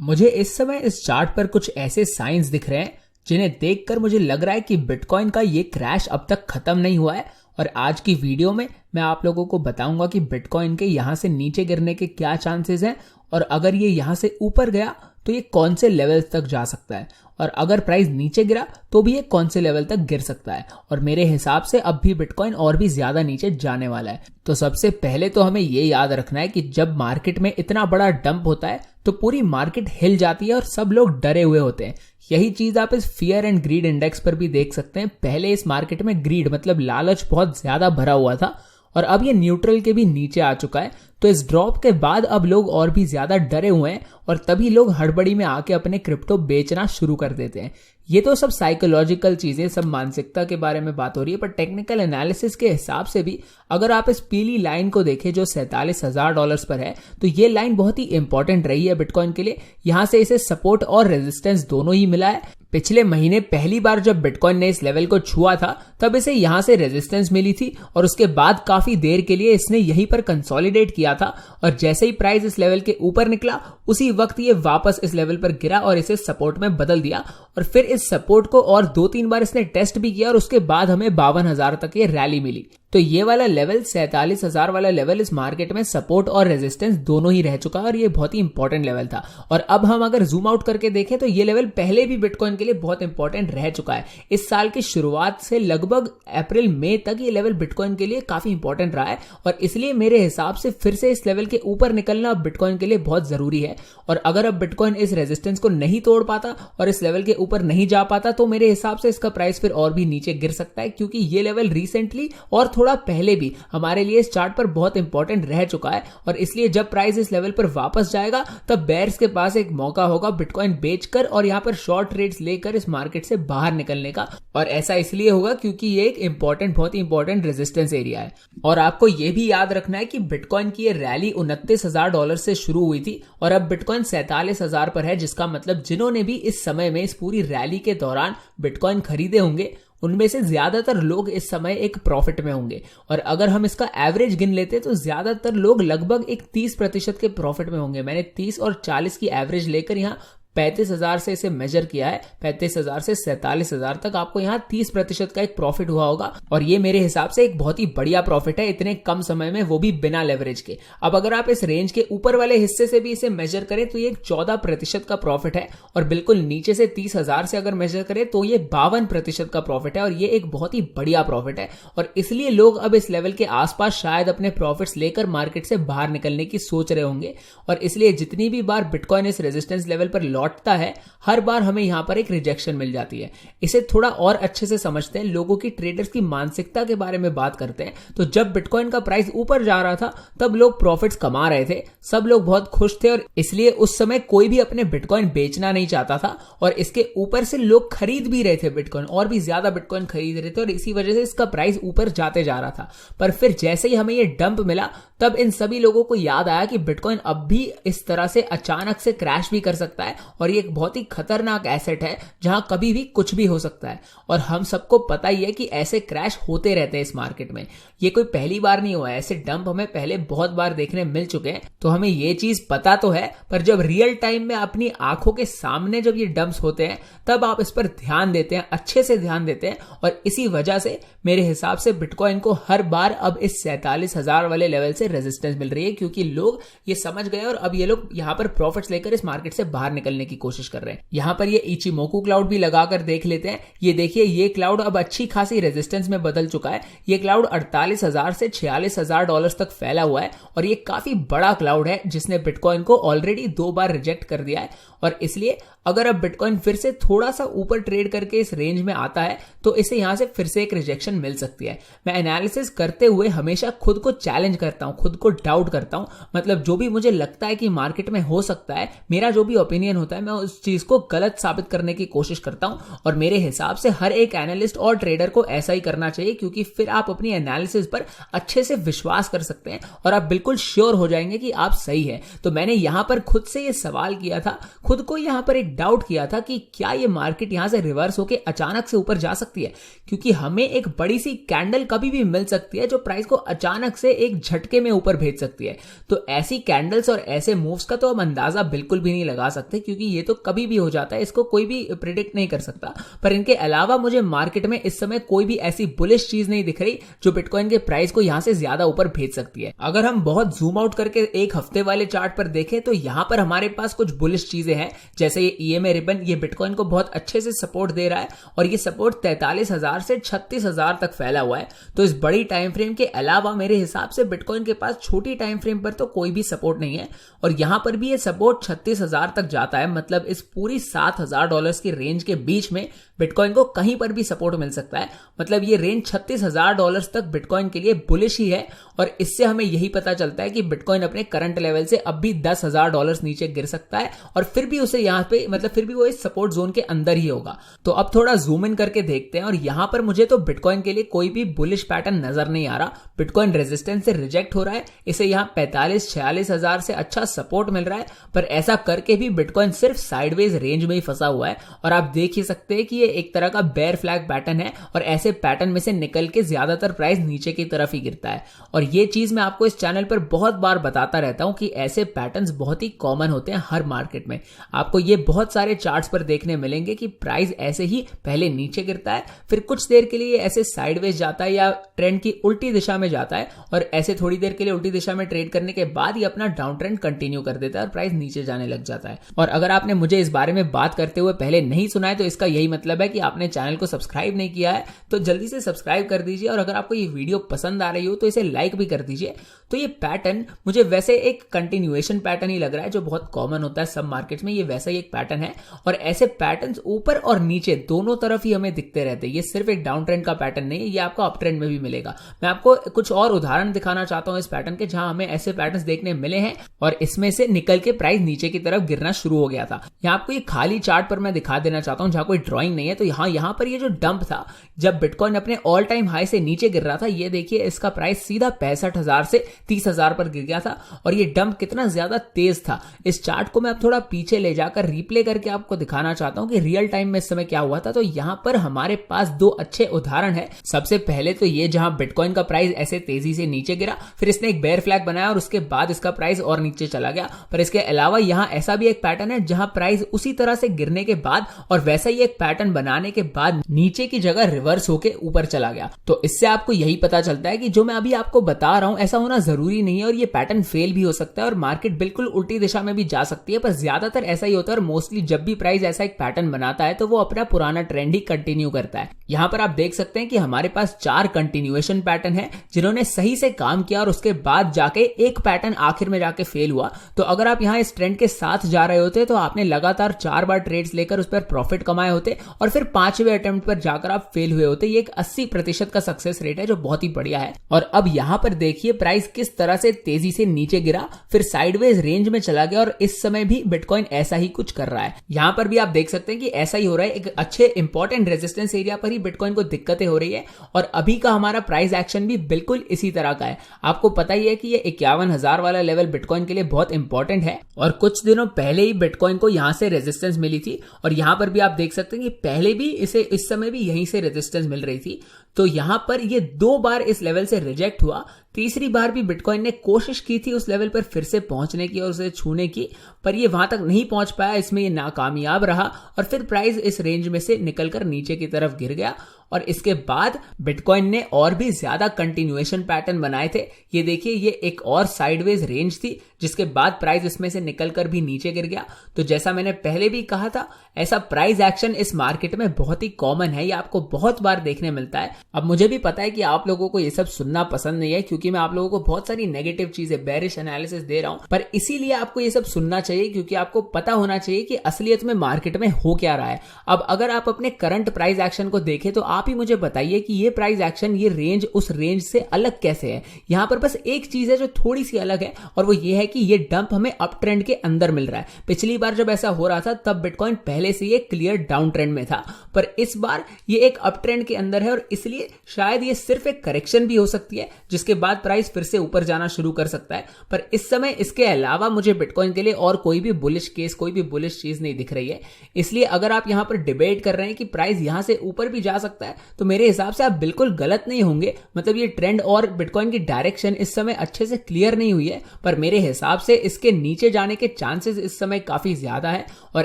मुझे इस समय इस चार्ट पर कुछ ऐसे साइंस दिख रहे हैं जिन्हें देखकर मुझे लग रहा है कि बिटकॉइन का ये क्रैश अब तक खत्म नहीं हुआ है। और आज की वीडियो में मैं आप लोगों को बताऊंगा कि बिटकॉइन के यहाँ से नीचे गिरने के क्या चांसेस हैं, और अगर ये यहाँ से ऊपर गया तो ये कौन से लेवल्स तक जा सकता है, और अगर प्राइस नीचे गिरा तो भी ये कौन से लेवल तक गिर सकता है। और मेरे हिसाब से अब भी बिटकॉइन और भी ज्यादा नीचे जाने वाला है। तो सबसे पहले तो हमें ये याद रखना है कि जब मार्केट में इतना बड़ा डंप होता है तो पूरी मार्केट हिल जाती है और सब लोग डरे हुए होते हैं। यही चीज आप इस फियर एंड ग्रीड इंडेक्स पर भी देख सकते हैं। पहले इस मार्केट में ग्रीड मतलब लालच बहुत ज्यादा भरा हुआ था और अब ये न्यूट्रल के भी नीचे आ चुका है। तो इस ड्रॉप के बाद अब लोग और भी ज्यादा डरे हुए हैं और तभी लोग हड़बड़ी में आके अपने क्रिप्टो बेचना शुरू कर देते हैं। ये तो सब साइकोलॉजिकल चीजें, सब मानसिकता के बारे में बात हो रही है, पर टेक्निकल एनालिसिस के हिसाब से भी अगर आप इस पीली लाइन को देखें जो $47,000 पर है, तो ये लाइन बहुत ही इंपॉर्टेंट रही है बिटकॉइन के लिए। यहां से इसे सपोर्ट और रेजिस्टेंस दोनों ही मिला है। पिछले महीने पहली बार जब बिटकॉइन ने इस लेवल को छुआ था तब इसे यहां से रेजिस्टेंस मिली थी और उसके बाद काफी देर के लिए इसने यहीं पर कंसोलिडेट किया था। और जैसे ही प्राइस इस लेवल के ऊपर निकला उसी वक्त ये वापस इस लेवल पर गिरा और इसे सपोर्ट में बदल दिया। और फिर इस सपोर्ट को और 2-3 बार इसने टेस्ट भी किया और उसके बाद हमें 52,000 तक ये रैली मिली। तो ये वाला लेवल 47,000 वाला लेवल इस मार्केट में सपोर्ट और रेजिस्टेंस दोनों ही रह चुका है और ये बहुत ही इंपॉर्टेंट लेवल था। और अब हम अगर जूम आउट करके देखें तो ये लेवल पहले भी बिटकॉइन के लिए बहुत इंपॉर्टेंट रह चुका है। इस साल की शुरुआत से लगभग अप्रैल मई तक ये लेवल बिटकॉइन के लिए काफी इंपॉर्टेंट रहा है और इसलिए मेरे हिसाब से फिर से इस लेवल के ऊपर निकलना बिटकॉइन के लिए बहुत जरूरी है। और अगर अब बिटकॉइन इस रेजिस्टेंस को नहीं तोड़ पाता और इस लेवल के ऊपर नहीं जा पाता तो मेरे हिसाब से इसका प्राइस फिर और भी नीचे गिर सकता है, क्योंकि ये लेवल रिसेंटली और थोड़ा पहले भी हमारे लिए इस चार्ट पर बहुत इंपॉर्टेंट रह चुका है। और इसलिए जब प्राइस इस लेवल पर वापस जाएगा तब बेयर्स के पास एक मौका होगा बिटकॉइन बेचकर और यहां पर शॉर्ट ट्रेड्स लेकर इस मार्केट से बाहर निकलने का। और ऐसा इसलिए होगा क्योंकि ये एक बहुत ही इंपॉर्टेंट रेजिस्टेंस एरिया है। और आपको यह भी याद रखना है कि बिटकॉइन की ये रैली $29,000 से शुरू हुई थी और अब बिटकॉइन 47,000 पर है, जिसका मतलब जिन्होंने भी इस समय में इस पूरी रैली के दौरान बिटकॉइन खरीदे होंगे उनमें से ज्यादातर लोग इस समय एक प्रॉफिट में होंगे। और अगर हम इसका एवरेज गिन लेते तो ज्यादातर लोग लगभग एक 30% के प्रॉफिट में होंगे। मैंने 30 और 40 की एवरेज लेकर यहाँ 35,000 से इसे मेजर किया है। 35,000 से 47,000 तक आपको यहाँ 30% का एक प्रॉफिट हुआ होगा और ये मेरे हिसाब से एक बहुत ही बढ़िया प्रॉफिट है इतने कम समय में, वो भी बिना लेवरेज के। अब अगर आप इस रेंज के ऊपर वाले हिस्से से भी इसे मेजर करें तो ये 14% का प्रॉफिट है और बिल्कुल नीचे से 30,000 से अगर मेजर करें तो ये 52% का प्रॉफिट है और ये एक बहुत ही बढ़िया प्रॉफिट है। और इसलिए लोग अब इस लेवल के आसपास शायद अपने प्रॉफिट्स लेकर मार्केट से बाहर निकलने की सोच रहे होंगे। और इसलिए जितनी भी बार बिटकॉइन इस रेजिस्टेंस लेवल पर लौटता है हर बार हमें यहां पर एक रिजेक्शन मिल जाती है। इसे थोड़ा और अच्छे से समझते हैं, लोगों की, ट्रेडर्स की मानसिकता के बारे में बात करते हैं। तो जब बिटकॉइन का प्राइस ऊपर जा रहा था तब लोग प्रॉफिट्स कमा रहे थे, सब लोग बहुत खुश थे और इसलिए उस समय कोई भी अपने बिटकॉइन बेचना नहीं चाहता था और इसके ऊपर से लोग खरीद भी रहे थे बिटकॉइन, और भी ज्यादा बिटकॉइन खरीद रहे थे और इसी वजह से इसका प्राइस ऊपर जाते जा रहा था। पर फिर जैसे ही हमें यह डंप मिला तब इन सभी लोगों को याद आया कि बिटकॉइन अब भी इस तरह से अचानक से क्रैश भी कर सकता है और ये एक बहुत ही खतरनाक एसेट है जहां कभी भी कुछ भी हो सकता है। और हम सबको पता ही है कि ऐसे क्रैश होते रहते हैं इस मार्केट में, ये कोई पहली बार नहीं हुआ है। ऐसे डंप हमें पहले बहुत बार देखने मिल चुके हैं, तो हमें ये चीज पता तो है। पर जब रियल टाइम में अपनी आंखों के सामने जब ये डंप्स होते हैं तब आप इस पर ध्यान देते हैं, अच्छे से ध्यान देते हैं। और इसी वजह से मेरे हिसाब से बिटकॉइन को हर बार अब इस 47,000 वाले लेवल से रेजिस्टेंस मिल रही है, क्योंकि लोग ये समझ गए और अब ये लोग यहां पर प्रॉफिट्स लेकर इस मार्केट से बाहर निकलने की कोशिश कर रहे हैं। यहां पर ये इचिमोकू क्लाउड भी लगाकर देख लेते हैं। ये देखिए, ये क्लाउड अब अच्छी खासी रेजिस्टेंस में बदल चुका है। ये क्लाउड 48,000 से $46,000 तक फैला हुआ है और ये काफी बड़ा क्लाउड है जिसने बिटकॉइन को ऑलरेडी 2 बार रिजेक्ट कर दिया है। और इसलिए अगर अब बिटकॉइन फिर से थोड़ा सा ऊपर ट्रेड करके इस रेंज में आता है तो इसे यहां से फिर से एक रिजेक्शन मिल सकती है। मैं एनालिसिस करते हुए हमेशा खुद को चैलेंज करता हूं, खुद को डाउट करता हूं। मतलब जो भी मुझे लगता है कि मार्केट में हो सकता है, मेरा जो भी ओपिनियन होता होता है मैं उस चीज को गलत साबित करने की कोशिश करता हूं, और मेरे हिसाब से हर एक एनालिस्ट और ट्रेडर को ऐसा ही करना चाहिए, क्योंकि फिर आप अपनी एनालिसिस पर अच्छे से विश्वास कर सकते हैं और आप बिल्कुल श्योर हो जाएंगे कि आप सही है। तो मैंने यहां पर खुद से ये सवाल किया था, खुद को यहां पर एक डाउट किया था कि क्या ये मार्केट यहां से रिवर्स होकर अचानक से ऊपर जा सकती है, क्योंकि हमें एक बड़ी सी कैंडल कभी भी मिल सकती है जो प्राइस को अचानक से एक झटके में ऊपर भेज सकती है। तो ऐसी कैंडल्स और ऐसे मूव्स का तो हम अंदाजा बिल्कुल भी नहीं लगा सकते, क्योंकि ये तो कभी भी हो जाता है, इसको कोई भी प्रिडिक्ट नहीं कर सकता। पर इनके अलावा मुझे मार्केट में इस समय कोई भी ऐसी बुलिश चीज नहीं दिख रही जो बिटकॉइन के प्राइस को यहां से ज्यादा ऊपर भेज सकती है। अगर हम बहुत जूम आउट करके एक हफ्ते वाले चार्ट पर देखें तो यहां पर हमारे पास कुछ बुलिश चीजें हैं, जैसे ये ईएमए रिबन, ये बिटकॉइन को बहुत अच्छे से सपोर्ट दे रहा है और ये सपोर्ट 43,000 से 36,000 तक फैला हुआ है। तो इस बड़ी टाइम फ्रेम के अलावा मेरे हिसाब से बिटकॉइन के पास छोटी टाइम फ्रेम पर तो कोई भी सपोर्ट नहीं है, और यहां पर भी ये सपोर्ट 36,000 तक जाता है। मतलब इस पूरी $7,000 की रेंज के बीच में बिटकॉइन को कहीं पर भी सपोर्ट मिल सकता है। मतलब ये रेंज $36,000 तक बिटकॉइन के लिए बुलिश ही है, और इससे हमें यही पता चलता है कि बिटकॉइन अपने करंट लेवल से अब भी $10,000 नीचे गिर सकता है, और फिर भी उसे यहां पे मतलब फिर भी वो इस सपोर्ट जोन के अंदर ही होगा। तो अब थोड़ा जूम इन करके देखते हैं, और यहां पर मुझे तो बिटकॉइन के लिए कोई भी बुलिश पैटर्न नजर नहीं आ रहा। बिटकॉइन रेजिस्टेंस से रिजेक्ट हो रहा है, इसे यहां 45-46,000 से अच्छा सपोर्ट मिल रहा है, पर ऐसा करके भी बिटकॉइन सिर्फ साइडवेज रेंज में ही फंसा हुआ है। और आप देख ही सकते हैं कि ये एक तरह का बेयर फ्लैग पैटर्न है, और ऐसे पैटर्न में से निकल के ज्यादातर प्राइस नीचे की तरफ ही गिरता है। और ये चीज मैं आपको इस चैनल पर बहुत बार बताता रहता हूं कि ऐसे पैटर्न्स बहुत ही कॉमन होते हैं हर मार्केट में। आपको ये बहुत सारे चार्ट्स पर देखने मिलेंगे कि प्राइस ऐसे ही पहले नीचे गिरता है, फिर कुछ देर के लिए ऐसे साइडवेज जाता है या ट्रेंड की उल्टी दिशा में जाता है, और ऐसे थोड़ी देर के लिए उल्टी दिशा में ट्रेड करने के बाद ये अपना डाउन ट्रेंड कंटिन्यू कर देता है और प्राइस नीचे जाने लग जाता है। और अगर आपने मुझे इस बारे में बात करते हुए पहले नहीं सुना है तो इसका यही मतलब है कि आपने चैनल को सब्सक्राइब नहीं किया है, तो जल्दी से सब्सक्राइब कर दीजिए, और अगर आपको ये वीडियो पसंद आ रही हो तो इसे लाइक भी कर दीजिए। तो ये पैटर्न मुझे वैसे एक कंटिन्यूएशन पैटर्न ही लग रहा है जो बहुत कॉमन होता है सब मार्केट्स में, ये वैसा ही एक पैटर्न है, और ऐसे पैटर्न्स ऊपर और नीचे दोनों तरफ ही हमें दिखते रहते हैं। ये सिर्फ एक डाउन ट्रेंड का पैटर्न नहीं है, ये आपको अप ट्रेंड में भी मिलेगा। मैं आपको कुछ और उदाहरण दिखाना चाहता हूं इस पैटर्न के, जहां हमें ऐसे पैटर्न्स देखने मिले हैं और इसमें से निकल के प्राइस नीचे की तरफ गिरना शुरू हो गया था। यहाँ आपको ये खाली चार्ट पर मैं दिखा देना चाहता हूं जहां कोई ड्रॉइंग नहीं है। तो यहां पर ये जो डंप था, जब बिटकॉइन अपने ऑल टाइम हाई से नीचे गिर रहा था, ये देखिए इसका प्राइस सीधा 65,000 से 30,000 पर गिर गया था, और ये डंप कितना ज्यादा तेज था। इस चार्ट को मैं अब थोड़ा पीछे ले जाकर रिप्ले करके आपको दिखाना चाहता हूं कि रियल टाइम में इस समय क्या हुआ था। तो यहां पर हमारे पास दो अच्छे उदाहरण है। सबसे पहले तो ये जहां बिटकॉइन का प्राइस ऐसे तेजी से नीचे गिरा, फिर इसने एक बेयर फ्लैग बनाया और उसके बाद इसका प्राइस और नीचे चला गया। पर इसके अलावा यहां ऐसा भी एक पैटर्न है जहां प्राइस उसी तरह से गिरने के बाद और वैसा ही एक पैटर्न बनाने के बाद नीचे की जगह रिवर्स होके ऊपर चला गया। तो इससे आपको यही पता चलता है कि जो मैं अभी आपको बता रहा हूं ऐसा होना जरूरी नहीं है, और ये पैटर्न फेल भी हो सकता है और मार्केट बिल्कुल उल्टी दिशा में भी जा सकती है। पर ज्यादातर ऐसा ही होता है, और मोस्टली जब भी प्राइस ऐसा एक पैटर्न बनाता है तो वो अपना पुराना ट्रेंड ही कंटिन्यू करता है। यहां पर आप देख सकते हैं कि हमारे पास 4 कंटिन्यूएशन पैटर्न है जिन्होंने सही से काम किया, और उसके बाद जाके एक पैटर्न आखिर में जाके फेल हुआ। तो अगर आप यहां इस ट्रेंड के साथ जा रहे होते तो आपने लगातार 4 बार ट्रेड्स लेकर उस पर प्रॉफिट कमाए होते, और फिर 5वें अटेम्प्ट पर जाकर आप फेल हुए होते। ये एक 80% का सक्सेस रेट है जो बहुत ही बढ़िया है। और अब यहां पर देखिए प्राइस किस तरह से तेजी से नीचे गिरा, फिर साइडवेज रेंज में चला गया, और इस समय भी बिटकॉइन ऐसा ही कुछ कर रहा है। यहां पर भी आप देख सकते हैं कि ऐसा ही हो रहा है। एक अच्छे इंपॉर्टेंट रेजिस्टेंस एरिया पर ही बिटकॉइन को दिक्कतें हो रही है, और अभी का हमारा प्राइस एक्शन भी बिल्कुल इसी तरह का है। आपको पता ही है कि ये 51,000 वाला लेवल बिटकॉइन के लिए बहुत इंपॉर्टेंट है, और कुछ दिनों पहले ही बिटकॉइन को यहां से रेजिस्टेंस मिली थी, और यहां पर भी आप देख सकते हैं कि पहले भी इसे इस समय भी यहीं से रेजिस्टेंस मिल रही थी। तो यहां पर ये 2 बार इस लेवल से रिजेक्ट हुआ। तीसरी बार भी बिटकॉइन ने कोशिश की थी उस लेवल पर फिर से पहुंचने की और उसे छूने की, पर ये वहां तक नहीं पहुंच पाया, इसमें ये नाकामयाब रहा, और फिर प्राइस इस रेंज में से निकलकर नीचे की तरफ गिर गया। और इसके बाद बिटकॉइन ने और भी ज्यादा कंटिन्यूएशन पैटर्न बनाए थे। ये देखिए, ये एक और साइडवेज रेंज थी जिसके बाद प्राइस इसमें से निकलकर भी नीचे गिर गया। तो जैसा मैंने पहले भी कहा था, ऐसा प्राइस एक्शन इस मार्केट में बहुत ही कॉमन है, ये आपको बहुत बार देखने मिलता है। अब मुझे भी पता है कि आप लोगों को ये सब सुनना पसंद नहीं है, क्योंकि क्योंकि मैं आप लोगों को बहुत सारी नेगेटिव चीजें, बेरिश एनालिसिस दे रहा हूं, पर इसीलिए आपको ये सब सुनना चाहिए क्योंकि आपको पता होना चाहिए कि असलियत में मार्केट में हो क्या रहा है। अब अगर आप अपने करंट प्राइस एक्शन को देखें तो आप ही मुझे बताइए कि ये प्राइस एक्शन, ये रेंज उस रेंज से अलग कैसे है। यहां पर बस एक चीज है जो थोड़ी सी अलग है और वो ये है कि ये डंप हमें अप ट्रेंड के अंदर मिल रहा है। पिछली बार जब ऐसा हो रहा था तब बिटकॉइन पहले से ये क्लियर डाउन ट्रेंड में था, पर इस बार ये एक अप ट्रेंड के अंदर है और इसलिए शायद ये सिर्फ एक करेक्शन भी हो सकती है जिसके बाद प्राइस फिर से ऊपर जाना शुरू कर सकता है। पर इस समय इसके अलावा मुझे बिटकॉइन के लिए और कोई भी बुलिश केस, कोई भी बुलिश चीज नहीं दिख रही है। इसलिए अगर आप यहां पर डिबेट कर रहे हैं कि प्राइस यहां से ऊपर भी जा सकता है तो मेरे हिसाब से आप बिल्कुल गलत नहीं होंगे। मतलब ये ट्रेंड और बिटकॉइन की डायरेक्शन इस समय अच्छे से क्लियर नहीं हुई है, पर मेरे हिसाब से इसके नीचे जाने के चांसेस इस समय काफी ज्यादा है। और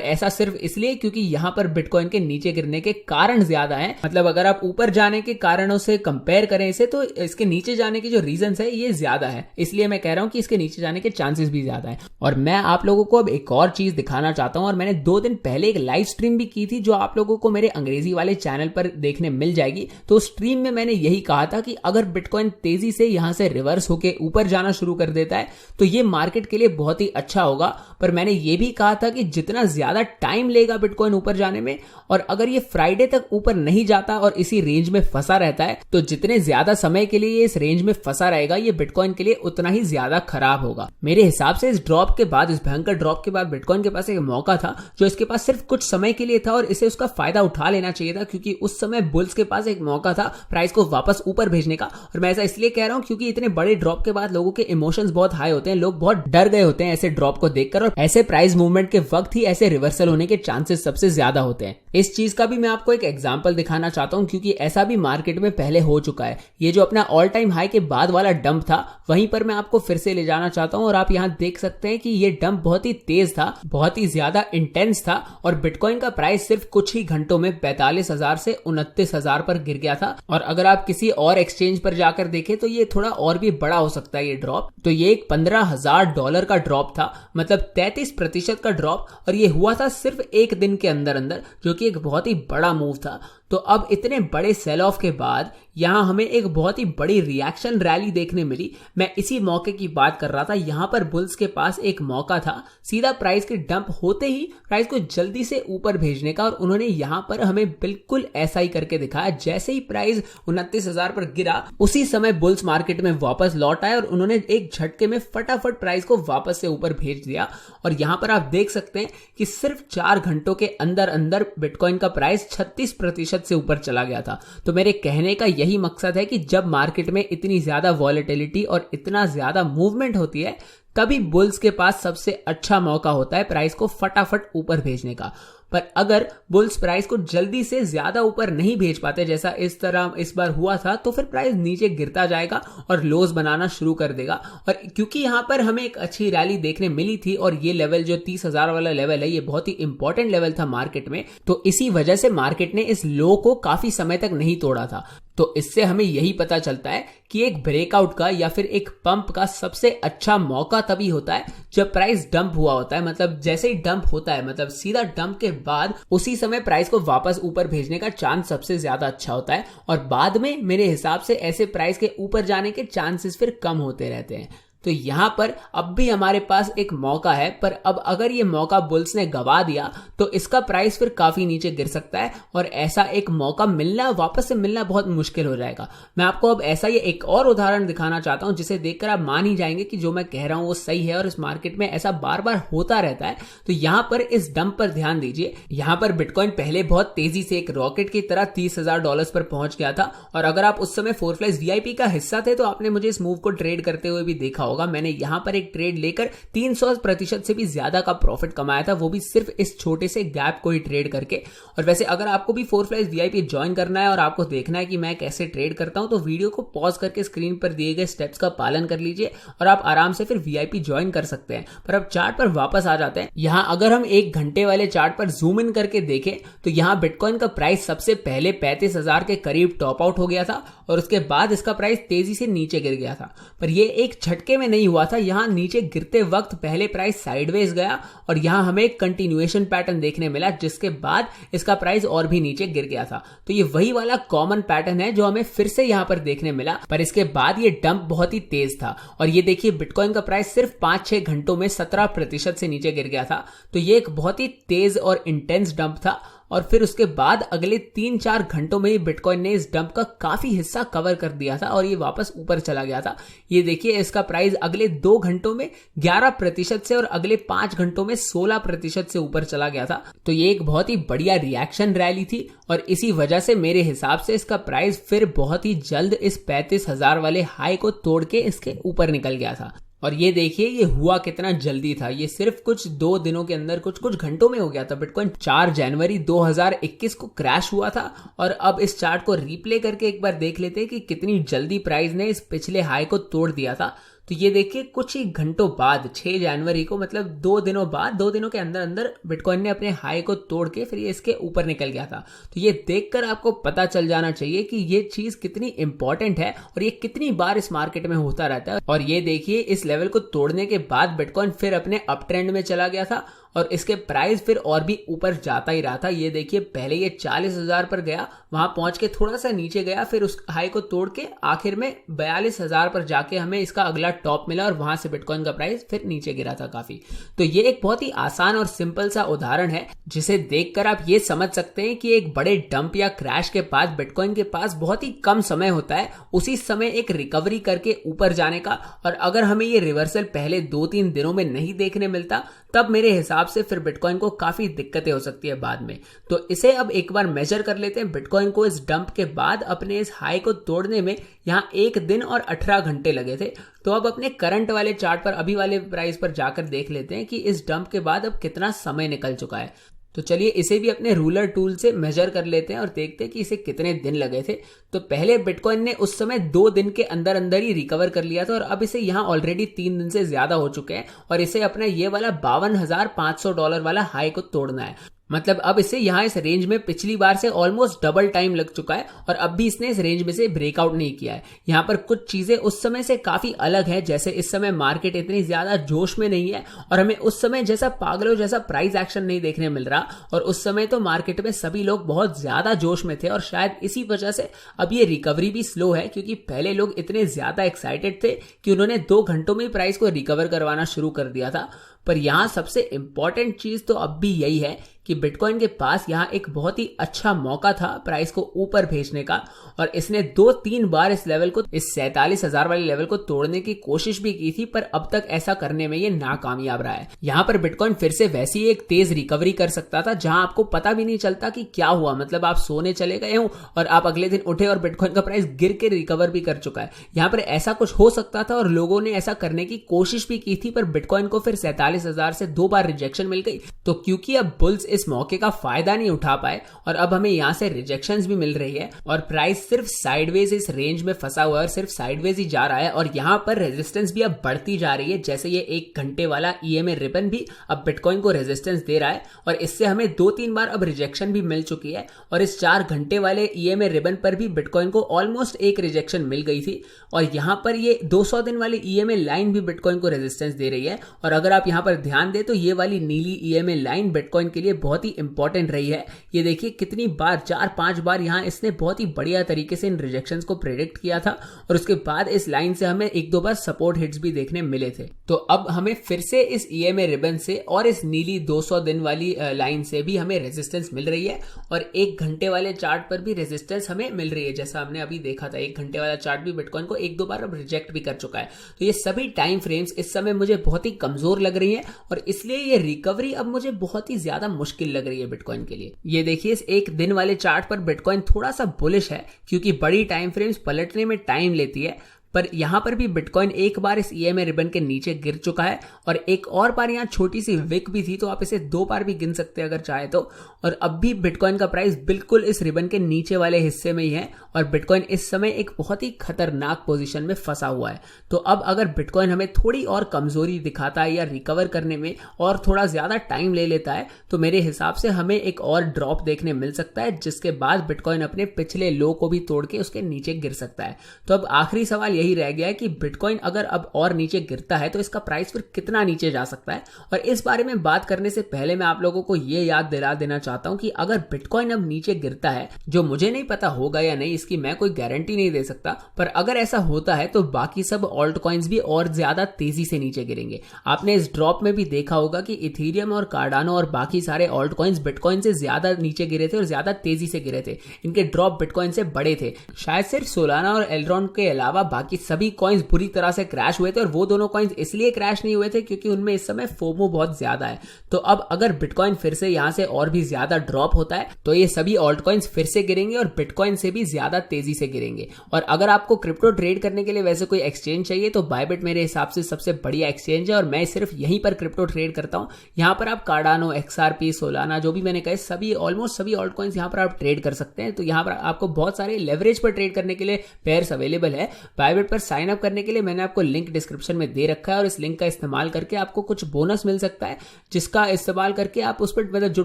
ऐसा सिर्फ इसलिए क्योंकि यहां पर बिटकॉइन के नीचे गिरने के कारण ज्यादा है। मतलब अगर आप ऊपर जाने के कारणों से कंपेयर करें इसे तो इसके नीचे जाने के जो रीजंस है ये ज्यादा है, इसलिए मैं कह रहा हूं कि इसके नीचे जाने के चांसेस भी ज्यादा है। और मैं आप लोगों को अब एक और चीज दिखाना चाहता हूं, और मैंने 2 दिन पहले एक लाइव स्ट्रीम भी की थी जो आप लोगों को मेरे अंग्रेजी वाले चैनल पर देखने मिल जाएगी। तो उस स्ट्रीम में मैंने यही कहा था कि अगर बिटकॉइन तेजी से यहां से रिवर्स होकर ऊपर जाना शुरू कर देता है तो ये मार्केट के लिए बहुत ही अच्छा होगा। पर मैंने ये भी कहा था कि जितना ज्यादा टाइम लेगा बिटकॉइन ऊपर जाने में, और अगर ये फ्राइडे तक ऊपर नहीं जाता और इसी रेंज में फंसा रहता है तो जितने ज्यादा समय के लिए ये इस रेंज में फंसा रहेगा ये बिटकॉइन के लिए उतना ही ज्यादा खराब होगा। मेरे हिसाब से इस ड्रॉप के बाद, इस भयंकर ड्रॉप के बाद बिटकॉइन के पास एक मौका था जो इसके पास सिर्फ कुछ समय के लिए था और इसे उसका फायदा उठा लेना चाहिए था, क्योंकि उस समय बुल्स के पास एक मौका था प्राइस को वापस ऊपर भेजने का। और मैं ऐसा इसलिए कह रहा हूं क्योंकि इतने बड़े ड्रॉप के बाद लोगों के इमोशंस बहुत हाई होते हैं, लोग बहुत डर गए होते हैं ऐसे ड्रॉप को देखकर, और ऐसे प्राइस मूवमेंट के वक्त ही ऐसे रिवर्सल होने के चांसेस सबसे ज्यादा होते हैं। इस चीज का भी मैं आपको एक एग्जांपल दिखाना चाहता हूं क्योंकि ऐसा भी मार्केट में पहले हो चुका है। ये जो अपना ऑल टाइम हाई के बाद वाला डंप था वहीं पर मैं आपको फिर से ले जाना चाहता हूं, और आप यहां देख सकते हैं कि ये डंप बहुत ही तेज था, बहुत ही ज्यादा इंटेंस था, और बिटकॉइन का प्राइस सिर्फ कुछ ही घंटों में 45,000 से 29,000 पर गिर गया था। और अगर आप किसी और एक्सचेंज पर जाकर देखें तो ये थोड़ा और भी बड़ा हो सकता है ये ड्रॉप। तो ये एक $15,000 का ड्रॉप था, मतलब 33% का ड्रॉप, और ये हुआ था सिर्फ एक दिन के अंदर अंदर, जो कि एक बहुत ही बड़ा मूव था। तो अब इतने बड़े सेल ऑफ के बाद यहां हमें एक बहुत ही बड़ी रिएक्शन रैली देखने मिली। मैं इसी मौके की बात कर रहा था। यहां पर बुल्स के पास एक मौका था सीधा प्राइस के डंप होते ही प्राइस को जल्दी से ऊपर भेजने का, और उन्होंने यहां पर हमें बिल्कुल ऐसा ही करके दिखाया। जैसे ही प्राइस 29,000 पर गिरा उसी समय बुल्स मार्केट में वापस लौट आए और उन्होंने एक झटके में फटाफट प्राइस को वापस से ऊपर भेज दिया। और यहां पर आप देख सकते हैं कि सिर्फ 4 घंटों के अंदर अंदर बिटकॉइन का प्राइस 36% से ऊपर चला गया था। तो मेरे कहने का यही मकसद है कि जब मार्केट में इतनी ज्यादा वॉलेटिलिटी और इतना ज्यादा मूवमेंट होती है तभी बुल्स के पास सबसे अच्छा मौका होता है प्राइस को फटाफट ऊपर भेजने का। पर अगर बुल्स प्राइस को जल्दी से ज्यादा ऊपर नहीं भेज पाते जैसा इस तरह इस बार हुआ था तो फिर प्राइस नीचे गिरता जाएगा और लोज बनाना शुरू कर देगा। और क्योंकि यहां पर हमें एक अच्छी रैली देखने मिली थी और ये लेवल जो 30,000 वाला लेवल है ये बहुत ही इंपॉर्टेंट लेवल था मार्केट में, तो इसी वजह से मार्केट ने इस लो को काफी समय तक नहीं तोड़ा था। तो इससे हमें यही पता चलता है कि एक ब्रेकआउट का या फिर एक पंप का सबसे अच्छा मौका तभी होता है जब प्राइस डंप हुआ होता है। मतलब जैसे ही डंप होता है, मतलब सीधा डंप के बाद उसी समय प्राइस को वापस ऊपर भेजने का चांस सबसे ज्यादा अच्छा होता है, और बाद में मेरे हिसाब से ऐसे प्राइस के ऊपर जाने के चांसेस फिर कम होते रहते हैं। तो यहां पर अब भी हमारे पास एक मौका है, पर अब अगर ये मौका बुल्स ने गवा दिया तो इसका प्राइस फिर काफी नीचे गिर सकता है और ऐसा एक मौका मिलना, वापस से मिलना बहुत मुश्किल हो जाएगा। मैं आपको अब ऐसा ही एक और उदाहरण दिखाना चाहता हूं जिसे देखकर आप मान ही जाएंगे कि जो मैं कह रहा हूं वो सही है और इस मार्केट में ऐसा बार बार होता रहता है। तो यहां पर इस डंप पर ध्यान दीजिए। यहां पर बिटकॉइन पहले बहुत तेजी से एक रॉकेट की तरह $30,000 पर पहुंच गया था, और अगर आप उस समय 4Flies VIP का हिस्सा थे तो आपने मुझे इस मूव को ट्रेड करते हुए भी देखा होगा। मैंने यहां पर एक ट्रेड लेकर 300% से भी ज्यादा का प्रॉफिट कमाया था, वो भी सिर्फ इस छोटे से गैप को ही ट्रेड करके। और वैसे अगर आपको भी 4Flies VIP ज्वाइन करना है और आपको देखना है कि मैं कैसे ट्रेड करता हूं तो वीडियो को पॉज करके स्क्रीन पर दिए गए स्टेप्स का पालन कर लीजिए और आप आराम से फिर VIP ज्वाइन कर सकते हैं। पर अब चार्ट पर वापस आ जाते हैं। यहां अगर हम 1 घंटे वाले चार्ट पर जूम इन करके देखें तो यहां बिटकॉइन का प्राइस सबसे पहले 35,000 के करीब टॉप आउट हो गया था और उसके बाद इसका प्राइस तेजी से नीचे गिर गया था। पर यह एक झटके में नहीं हुआ था। यहाँ नीचे गिरते वक्त पहले प्राइस साइडवेज गया और यहाँ हमें एक कंटिन्यूएशन पैटर्न देखने मिला, जिसके बाद इसका प्राइस और भी नीचे गिर गया था। तो ये वही वाला कॉमन पैटर्न है जो हमें फिर से यहाँ पर देखने मिला, पर इसके बाद ये डंप बहुत ही तेज था। और ये देखिए बिटकॉइन का प्राइस सिर्फ 5-6 घंटों में 17% से नीचे गिर गया था। तो ये एक बहुत ही तेज और इंटेंस डंप था। और फिर उसके बाद अगले 3-4 घंटों में ही बिटकॉइन ने इस डंप का काफी हिस्सा कवर कर दिया था और ये वापस ऊपर चला गया था। ये देखिए इसका प्राइस अगले 2 घंटों में 11% से और अगले 5 घंटों में 16% से ऊपर चला गया था। तो ये एक बहुत ही बढ़िया रिएक्शन रैली थी और इसी वजह से मेरे हिसाब से इसका प्राइस फिर बहुत ही जल्द इस 35,000 वाले हाई को तोड़ के इसके ऊपर निकल गया था। और ये देखिए ये हुआ कितना जल्दी था, ये सिर्फ कुछ 2 दिनों के अंदर कुछ घंटों में हो गया था। बिटकॉइन 4 जनवरी 2021 को क्रैश हुआ था। और अब इस चार्ट को रिप्ले करके एक बार देख लेते हैं कि कितनी जल्दी प्राइस ने इस पिछले हाई को तोड़ दिया था। तो ये देखिए कुछ ही घंटों बाद 6 जनवरी को, मतलब 2 दिनों बाद, 2 दिनों के अंदर अंदर बिटकॉइन ने अपने हाई को तोड़ के फिर ये इसके ऊपर निकल गया था। तो ये देखकर आपको पता चल जाना चाहिए कि ये चीज कितनी इंपॉर्टेंट है और ये कितनी बार इस मार्केट में होता रहता है। और ये देखिए इस लेवल को तोड़ने के बाद बिटकॉइन फिर अपने अप ट्रेंड में चला गया था और इसके प्राइस फिर और भी ऊपर जाता ही रहा था। ये देखिए पहले ये 40,000 पर गया, वहां पहुंच के थोड़ा सा नीचे गया, फिर उस हाई को तोड़ के आखिर में 42,000 पर जाके हमें इसका अगला टॉप मिला और वहां से बिटकॉइन का प्राइस फिर नीचे गिरा था काफी। तो ये एक बहुत ही आसान और सिंपल सा उदाहरण है जिसे देखकर आप ये समझ सकते हैं कि एक बड़े डंप या क्रैश के बाद बिटकॉइन के पास बहुत ही कम समय होता है उसी समय एक रिकवरी करके ऊपर जाने का। और अगर हमें ये रिवर्सल पहले 2-3 दिनों में नहीं देखने मिलता तब मेरे हिसाब से फिर बिटकॉइन को काफी दिक्कतें हो सकती है बाद में। तो इसे अब एक बार मेजर कर लेते हैं। बिटकॉइन को इस डंप के बाद अपने इस हाई को तोड़ने में यहाँ 1 दिन और 18 घंटे लगे थे। तो अब अपने करंट वाले चार्ट पर, अभी वाले प्राइस पर जाकर देख लेते हैं कि इस डंप के बाद अब कितना समय निकल चुका है। तो चलिए इसे भी अपने रूलर टूल से मेजर कर लेते हैं और देखते हैं कि इसे कितने दिन लगे थे। तो पहले बिटकॉइन ने उस समय 2 दिन के अंदर अंदर ही रिकवर कर लिया था और अब इसे यहाँ ऑलरेडी 3 दिन से ज्यादा हो चुके हैं और इसे अपना ये वाला $52,500 वाला हाई को तोड़ना है। मतलब अब इसे यहाँ इस रेंज में पिछली बार से ऑलमोस्ट डबल टाइम लग चुका है और अब भी इसने इस रेंज में से ब्रेकआउट नहीं किया है। यहाँ पर कुछ चीजें उस समय से काफी अलग है, जैसे इस समय मार्केट इतनी ज्यादा जोश में नहीं है और हमें उस समय जैसा पागलों जैसा प्राइस एक्शन नहीं देखने मिल रहा। और उस समय तो मार्केट में सभी लोग बहुत ज्यादा जोश में थे और शायद इसी वजह से अब ये रिकवरी भी स्लो है, क्योंकि पहले लोग इतने ज्यादा एक्साइटेड थे कि उन्होंने 2 घंटों में प्राइस को रिकवर करवाना शुरू कर दिया था। पर यहाँ सबसे इंपॉर्टेंट चीज तो अब भी यही है कि बिटकॉइन के पास यहाँ एक बहुत ही अच्छा मौका था प्राइस को ऊपर भेजने का और इसने 2-3 बार इस लेवल को, इस 47,000 वाले लेवल को तोड़ने की कोशिश भी की थी, पर अब तक ऐसा करने में ये नाकामयाब रहा है। यहाँ पर बिटकॉइन फिर से वैसी एक तेज रिकवरी कर सकता था जहां आपको पता भी नहीं चलता कि क्या हुआ, मतलब आप सोने चले गए हो और आप अगले दिन उठे और बिटकॉइन का प्राइस गिर के रिकवर भी कर चुका है। यहाँ पर ऐसा कुछ हो सकता था और लोगों ने ऐसा करने की कोशिश भी की थी, पर बिटकॉइन को फिर 47,000 से 2 बार रिजेक्शन मिल गई। तो क्योंकि अब बुल्स इस मौके का फायदा नहीं उठा पाए और अब हमें यहां से रिजेक्शंस भी मिल रही है और प्राइस सिर्फ साइडवेज इस रेंज में फंसा हुआ है और सिर्फ साइडवेज ही जा रहा है और यहां पर रेजिस्टेंस भी अब बढ़ती जा रही है। जैसे ये 1 घंटे वाला EMA रिबन भी अब बिटकॉइन को रेजिस्टेंस दे रहा है और इससे हमें 2-3 बार अब रिजेक्शन भी मिल चुकी है और इस 4 घंटे वाले EMA रिबन पर भी बिटकॉइन को ऑलमोस्ट एक रिजेक्शन मिल गई थी और यहां पर ये 200 दिन वाली EMA लाइन भी बिटकॉइन को रेजिस्टेंस दे रही है। और अगर आप यहां पर ध्यान दें तो ये वाली नीली EMA लाइन बिटकॉइन के लिए बहुत ही इंपॉर्टेंट रही है। ये देखिए कितनी बार, 4-5 बार यहाँ इसने बहुत ही बढ़िया तरीके से इन रिजेक्शंस को प्रेडिक्ट किया था और उसके बाद इस लाइन से हमें 1-2 बार सपोर्ट हिट्स भी देखने मिले थे। तो अब हमें फिर से इस EMA रिबन से और इस नीली 200 दिन वाली लाइन से भी हमें रेजिस्टेंस मिल रही है और 1 घंटे वाले चार्ट पर भी रेजिस्टेंस हमें मिल रही है। जैसा हमने अभी देखा था 1 घंटे वाला चार्ट भी बिटकॉइन को 1-2 बार अब रिजेक्ट भी कर चुका है। तो ये सभी टाइम फ्रेम्स इस समय मुझे बहुत ही कमजोर लग रही है और इसलिए ये रिकवरी अब मुझे बहुत ही ज्यादा मुश्किल लग रही है बिटकॉइन के लिए। ये देखिए इस 1 दिन वाले चार्ट पर बिटकॉइन थोड़ा सा बुलिश है क्योंकि बड़ी टाइम फ्रेम्स पलटने में टाइम लेती है, पर यहां पर भी बिटकॉइन एक बार इस EMA रिबन के नीचे गिर चुका है और एक और बार यहां छोटी सी विक भी थी, तो आप इसे 2 बार भी गिन सकते हैं अगर चाहे तो। और अब भी बिटकॉइन का प्राइस बिल्कुल इस रिबन के नीचे वाले हिस्से में ही है और बिटकॉइन इस समय एक बहुत ही खतरनाक पोजीशन में फंसा हुआ है। तो अब अगर बिटकॉइन हमें थोड़ी और कमजोरी दिखाता है या रिकवर करने में और थोड़ा ज्यादा टाइम ले लेता है तो मेरे हिसाब से हमें एक और ड्रॉप देखने मिल सकता है, जिसके बाद बिटकॉइन अपने पिछले लो को भी तोड़ के उसके नीचे गिर सकता है। तो अब आखिरी सवाल यही रह गया है कि बिटकॉइन अगर अब और नीचे गिरता है तो इसका प्राइस फिर कितना नीचे जा सकता है। और इस बारे में बात करने से पहले मैं आप लोगों को ये याद दिला देना चाहता हूं कि अगर बिटकॉइन अब नीचे गिरता है, जो मुझे नहीं पता होगा या नहीं, इसकी मैं कोई गारंटी नहीं दे सकता, पर अगर ऐसा होता है तो बाकी सब ऑल्ट कॉइन्स भी और ज्यादा तेजी से नीचे गिरेंगे। आपने इस ड्रॉप में भी देखा होगा कि इथेरियम और कार्डानो और बाकी सारे ऑल्ट कॉइन्स बिटकॉइन से ज्यादा नीचे गिरे थे और ज्यादा तेजी से गिरे थे। इनके ड्रॉप बिटकॉइन से बड़े थे। शायद सिर्फ सोलाना और एल्ट्रॉन के अलावा बाकी सभी कॉइन्स बुरी तरह से क्रैश हुए थे, और वो दोनों कॉइन्स इसलिए क्रैश नहीं हुए थे क्योंकि उनमें इस समय फोमो बहुत ज्यादा है। तो अब अगर बिटकॉइन फिर से यहां से और भी ज्यादा ड्रॉप होता है तो ये सभी ऑल्ट कॉइन्स फिर से गिरेंगे और बिटकॉइन से भी ज्यादा तेजी से गिरेंगे। और अगर आपको क्रिप्टो ट्रेड करने के लिए वैसे कोई एक्सचेंज चाहिए तो बायबिट मेरे हिसाब से सबसे बढ़िया एक्सचेंज है, और मैं सिर्फ यहीं पर क्रिप्टो ट्रेड करता हूं। यहां पर आप कार्डानो, XRP, सोलाना, जो भी मैंने कहा, सभी ऑलमोस्ट सभी ऑल्ट कॉइन्स यहां पर आप ट्रेड कर सकते हैं। तो यहां पर आपको बहुत सारे लेवरेज पर ट्रेड करने के लिए पेयर्स अवेलेबल है। बायबिट पर साइन अप करने के लिए मैंने आपको लिंक डिस्क्रिप्शन में दे रखा है, और इस लिंक का इस्तेमाल करके आपको कुछ बोनस मिल सकता है, जिसका इस्तेमाल करके आप उस पर मतलब जो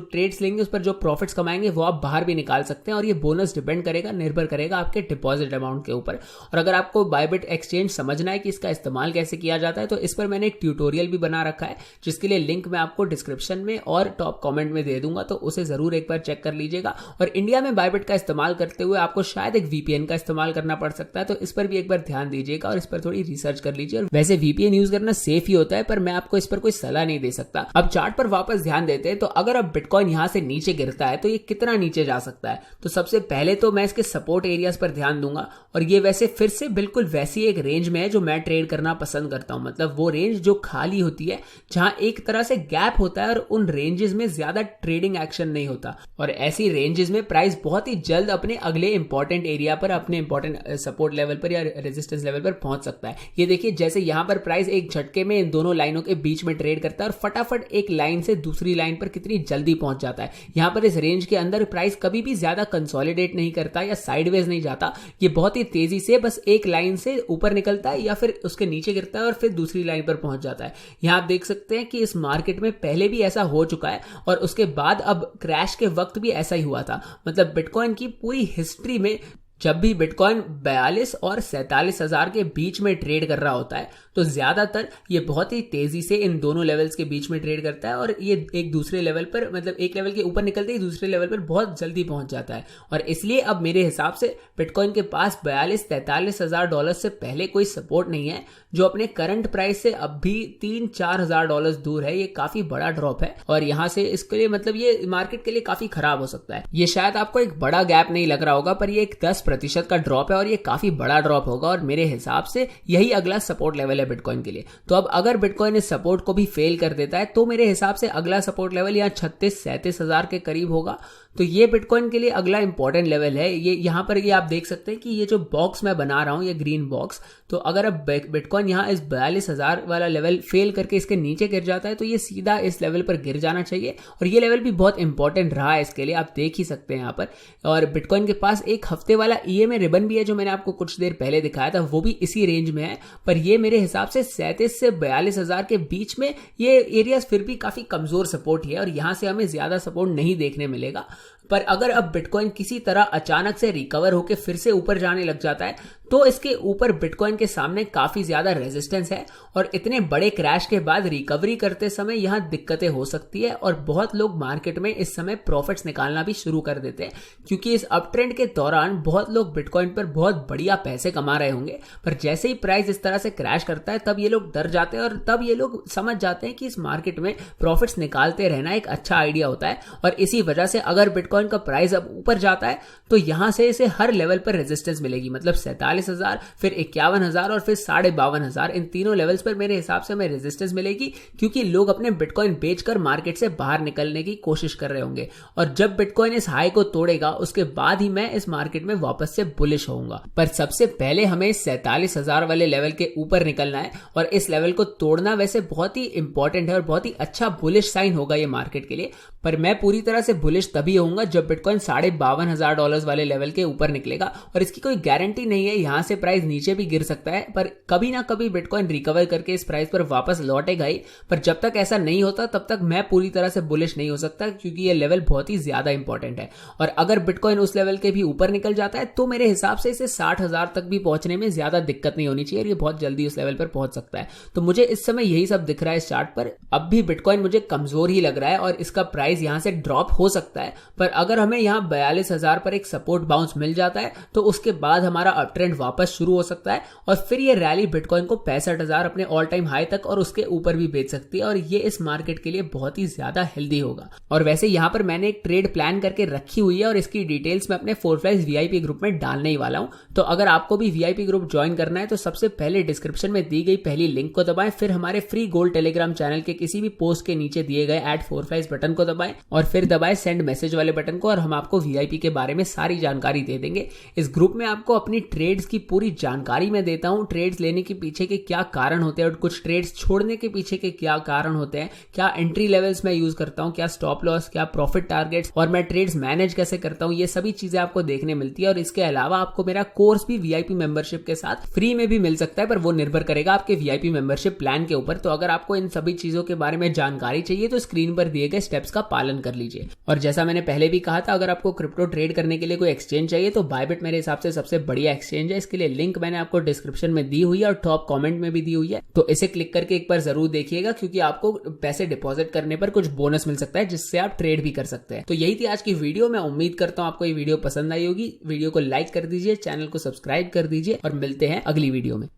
ट्रेड्स लेंगे उस पर जो प्रॉफिट्स कमाएंगे वो आप बाहर भी निकाल सकते हैं। और ये बोनस निर्भर करेगा आपके डिपॉजिट अमाउंट के ऊपर। और अगर आपको बायबिट एक्सचेंज समझना है कि इसका इस्तेमाल कैसे किया जाता है तो इस पर मैंने एक ट्यूटोरियल भी बना रखा है, जिसके लिए लिंक मैं आपको डिस्क्रिप्शन में और टॉप कमेंट में दे दूंगा, तो उसे जरूर एक बार चेक कर लीजिएगा। और इंडिया में बायबिट का इस्तेमाल करते हुए आपको शायद एक VPN का इस्तेमाल करना पड़ सकता है, तो इस पर भी एक बार ध्यान दीजिएगा और इस पर थोड़ी रिसर्च कर लीजिए। और वैसे VPN यूज करना सेफ ही होता है, पर मैं आपको इस पर कोई सलाह नहीं दे सकता। अब चार्ट पर वापस ध्यान देते हैं, तो अगर अब बिटकॉइन यहां से नीचे गिरता है तो ये कितना नीचे जा सकता है। तो सबसे पहले तो मैं इसके सपोर्ट एरियाज पर ध्यान दूंगा, और ये वैसे फिर से बिल्कुल वैसी एक रेंज में है जो मैं ट्रेड करना पसंद करता हूं। मतलब वो रेंज जो खाली होती है, जहां एक तरह से गैप होता है और उन रेंजेस में ज्यादा ट्रेडिंग एक्शन नहीं होता, और ऐसी रेंजेस में प्राइस बहुत ही जल्द अपने अगले इंपॉर्टेंट एरिया पर, अपने इंपॉर्टेंट सपोर्ट लेवल पर या रेजिस्टेंस लेवल पर पहुंच सकता है। ये देखिए, जैसे यहां पर प्राइस एक झटके में इन दोनों लाइनों के बीच में ट्रेड करता है और फटाफट एक लाइन से दूसरी लाइन पर कितनी जल्दी पहुंच जाता है। यहां पर इस रेंज के अंदर प्राइस कभी भी ज्यादा कंसोलिडेट नहीं करता या साइडवेज नहीं जाता। ये बहुत ही तेजी से बस एक लाइन से ऊपर निकलता है या फिर उसके नीचे गिरता है और फिर दूसरी लाइन पर पहुंच जाता है। यहां आप देख सकते हैं कि इस मार्केट में पहले भी ऐसा हो चुका है, और उसके बाद अब क्रैश के वक्त भी ऐसा ही हुआ था। मतलब बिटकॉइन की पूरी हिस्ट्री में जब भी बिटकॉइन 42 और 47 हजार के बीच में ट्रेड कर रहा होता है तो ज्यादातर ये बहुत ही तेजी से इन दोनों लेवल्स के बीच में ट्रेड करता है, और ये एक दूसरे लेवल पर, मतलब एक लेवल के ऊपर निकलते ही दूसरे लेवल पर बहुत जल्दी पहुंच जाता है। और इसलिए अब मेरे हिसाब से बिटकॉइन के पास 42-43 हजार डॉलर से पहले कोई सपोर्ट नहीं है, जो अपने करंट प्राइस से अब भी 3-4 हजार डॉलर दूर है। ये काफी बड़ा ड्रॉप है, और यहां से इसके लिए मतलब ये मार्केट के लिए काफी खराब हो सकता है। ये शायद आपको एक बड़ा गैप नहीं लग रहा होगा, पर ये एक 10% का ड्रॉप है, और ये काफी बड़ा ड्रॉप होगा, और मेरे हिसाब से यही अगला सपोर्ट लेवल है बिटकॉइन के लिए। तो अब अगर बिटकॉइन इस सपोर्ट को भी फेल कर देता है तो मेरे हिसाब से अगला सपोर्ट लेवल यहाँ 36-37 हजार के करीब होगा। तो ये बिटकॉइन के लिए अगला इंपॉर्टेंट लेवल है। ये यहाँ पर ये आप देख सकते हैं कि ये जो बॉक्स मैं बना रहा हूं, ये ग्रीन बॉक्स, तो अगर अब बिटकॉइन यहाँ इस 42,000 वाला लेवल फेल करके इसके नीचे गिर जाता है तो ये सीधा इस लेवल पर गिर जाना चाहिए, और ये लेवल भी बहुत इंपॉर्टेंट रहा है इसके लिए, आप देख ही सकते हैं यहाँ पर। और बिटकॉइन के पास एक हफ्ते वाला EMA रिबन भी है जो मैंने आपको कुछ देर पहले दिखाया था, वो भी इसी रेंज में है, पर ये मेरे हिसाब से 37 से 42,000 के बीच में ये एरियाज फिर भी काफी कमजोर सपोर्ट है, और यहां से हमें ज्यादा सपोर्ट नहीं देखने मिलेगा। पर अगर अब बिटकॉइन किसी तरह अचानक से रिकवर होकर फिर से ऊपर जाने लग जाता है तो इसके ऊपर बिटकॉइन के सामने काफी ज्यादा रेजिस्टेंस है, और इतने बड़े क्रैश के बाद रिकवरी करते समय यहां दिक्कतें हो सकती है, और बहुत लोग मार्केट में इस समय प्रॉफिट्स निकालना भी शुरू कर देते हैं, क्योंकि इस अप ट्रेंड के दौरान बहुत लोग बिटकॉइन पर बहुत बढ़िया पैसे कमा रहे होंगे। पर जैसे ही प्राइस इस तरह से क्रैश करता है तब ये लोग डर जाते हैं, और तब ये लोग समझ जाते हैं कि इस मार्केट में प्रॉफिट्स निकालते रहना एक अच्छा आइडिया होता है। और इसी वजह से अगर बिटकॉइन का प्राइस अब ऊपर जाता है तो यहां से इसे हर लेवल पर रेजिस्टेंस मिलेगी, मतलब 47,000, फिर 51,000 और फिर 52,500, इन तीनों लेवल्स पर मेरे हिसाब से हमें रेजिस्टेंस मिलेगी, क्योंकि लोग अपने बिटकॉइन बेचकर मार्केट से बाहर निकलने की कोशिश कर रहे होंगे। और जब बिटकॉइन इस हाई को तोड़ेगा उसके बाद ही मैं इस मार्केट में वापस से बुलिश होऊंगा। पर सबसे पहले हमें 47,000 वाले लेवल के ऊपर निकलना है, और इस लेवल को तोड़ना वैसे बहुत ही इंपॉर्टेंट है और बहुत ही अच्छा बुलिश साइन होगा ये मार्केट के लिए। पर मैं पूरी तरह से बुलिश तभी होऊंगा जब बिटकॉइन $52,500 वाले लेवल के ऊपर निकलेगा। और इसकी कोई गारंटी नहीं है, यहां से प्राइस नीचे भी गिर सकता है, पर कभी ना कभी बिटकॉइन रिकवर करके इस प्राइस पर वापस लौटेगा ही। पर जब तक ऐसा नहीं होता तब तक मैं पूरी तरह से बुलिश नहीं हो सकता, क्योंकि ये लेवल बहुत ही ज्यादा इंपॉर्टेंट है। और अगर बिटकॉइन उस लेवल के भी ऊपर निकल जाता है तो मेरे हिसाब से इसे 60,000 तक भी पहुंचने में ज्यादा दिक्कत नहीं होनी चाहिए, ये बहुत जल्दी उस लेवल पर पहुंच सकता है। तो मुझे इस समय यही सब दिख रहा है इस चार्ट पर। अब भी बिटकॉइन मुझे कमजोर ही लग रहा है और इसका प्राइस यहां से ड्रॉप हो सकता है, पर अगर हमें यहां 42,000 पर एक सपोर्ट बाउंस मिल जाता है तो उसके बाद हमारा अप ट्रेंड वापस शुरू हो सकता है और फिर ये रैली बिटकॉइन को 65,000 अपने ऑल टाइम हाई तक और उसके ऊपर भी बेच सकती है, और ये इस मार्केट के लिए बहुत ही ज्यादा हेल्दी होगा। और वैसे यहां पर मैंने एक ट्रेड प्लान करके रखी हुई है और इसकी डिटेल्स मैं अपने 4Flies VIP ग्रुप में डालने ही वाला हूं। तो अगर आपको भी VIP ग्रुप ज्वाइन करना है तो सबसे पहले डिस्क्रिप्शन में दी गई पहली लिंक को दबाएं, फिर हमारे फ्री गोल्ड टेलीग्राम चैनल के किसी भी पोस्ट के नीचे दिए गए @4Flies बटन को दबाएं और फिर दबाएं सेंड मैसेज वाले बटन को, और हम आपको VIP के बारे में सारी जानकारी दे देंगे। इस ग्रुप में आपको अपनी ट्रेड्स की पूरी जानकारी मैं देता हूं, ट्रेड्स लेने के पीछे के क्या कारण होते हैं और कुछ ट्रेड्स छोड़ने के पीछे के क्या कारण होते हैं, क्या एंट्री लेवल्स मैं यूज करता हूं, क्या स्टॉप लॉस, क्या प्रॉफिट टारगेट्स, और मैं ट्रेड्स मैनेज कैसे करता हूं, ये सभी चीजें आपको देखने मिलती है। और इसके अलावा आपको मेरा कोर्स भी VIP मेंबरशिप के साथ फ्री में भी मिल सकता है, पर वो निर्भर करेगा आपके VIP मेंबरशिप प्लान के ऊपर। तो अगर आपको इन सभी चीजों के बारे में जानकारी चाहिए तो स्क्रीन पर दिए गए स्टेप्स का पालन कर लीजिए। और जैसा मैंने पहले भी कहा था, अगर आपको क्रिप्टो ट्रेड करने के लिए कोई एक्सचेंज चाहिए तो बायबिट मेरे हिसाब से सबसे बढ़िया एक्सचेंज है। इसके लिए लिंक मैंने आपको डिस्क्रिप्शन में दी हुई है और टॉप कमेंट में भी दी हुई है, तो इसे क्लिक करके एक बार जरूर देखिएगा, क्योंकि आपको पैसे डिपॉजिट करने पर कुछ बोनस मिल सकता है जिससे आप ट्रेड भी कर सकते हैं। तो यही थी आज की वीडियो। मैं उम्मीद करता हूं आपको ये वीडियो पसंद आई होगी। वीडियो को लाइक कर दीजिए, चैनल को सब्सक्राइब कर दीजिए और मिलते हैं अगली वीडियो में।